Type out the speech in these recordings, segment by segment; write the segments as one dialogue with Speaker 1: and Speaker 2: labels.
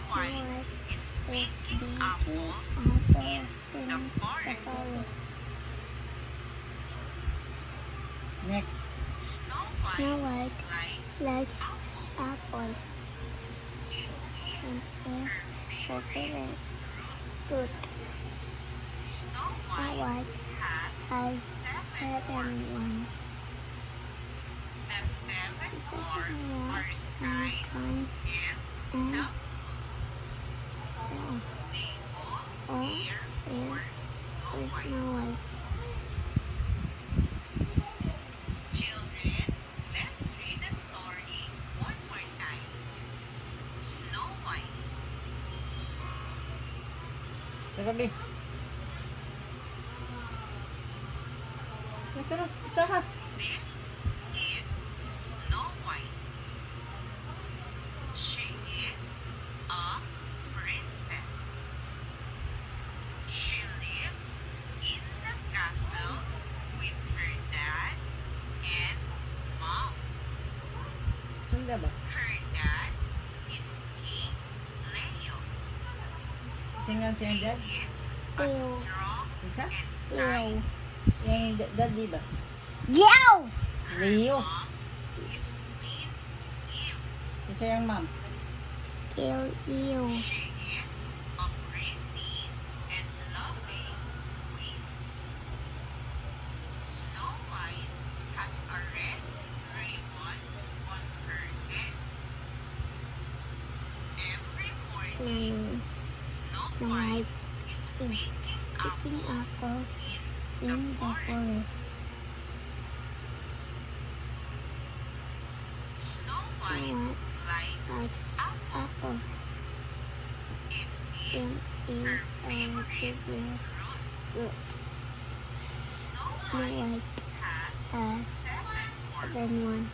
Speaker 1: White is picking apples in the forest.
Speaker 2: Next.
Speaker 1: Snow White likes apples. It is her favorite fruit. Snow White has 7 wands. The 7 dwarfs are kind and helpful. They all care for Snow White. Children, let's read the story one more time. Snow White.
Speaker 2: Gabi. Sarap.
Speaker 1: This is Snow White. She is a princess. She lives in the castle with her dad and mom.
Speaker 2: Sunda ba?
Speaker 1: Her dad is King Leo.
Speaker 2: Tingnan siya ang dad.
Speaker 1: He is a strong
Speaker 2: Isa?
Speaker 1: and kind.
Speaker 2: Yung dad di ba?
Speaker 1: Leo!
Speaker 2: Leo.
Speaker 1: Mom is Queen Eve.
Speaker 2: Isa yung mom.
Speaker 1: Leo. She is a pretty and loving queen. Snow White has a red ribbon on her head. Every morning, Snow White is picking apples in the forest. Snow White likes apples. It is her favorite fruit. Snow White has 7 wands.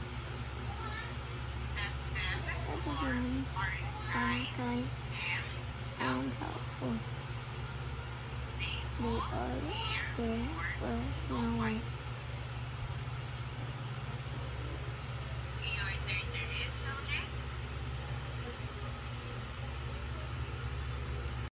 Speaker 1: The 7 dwarfs are kind and helpful. They all care for Snow White.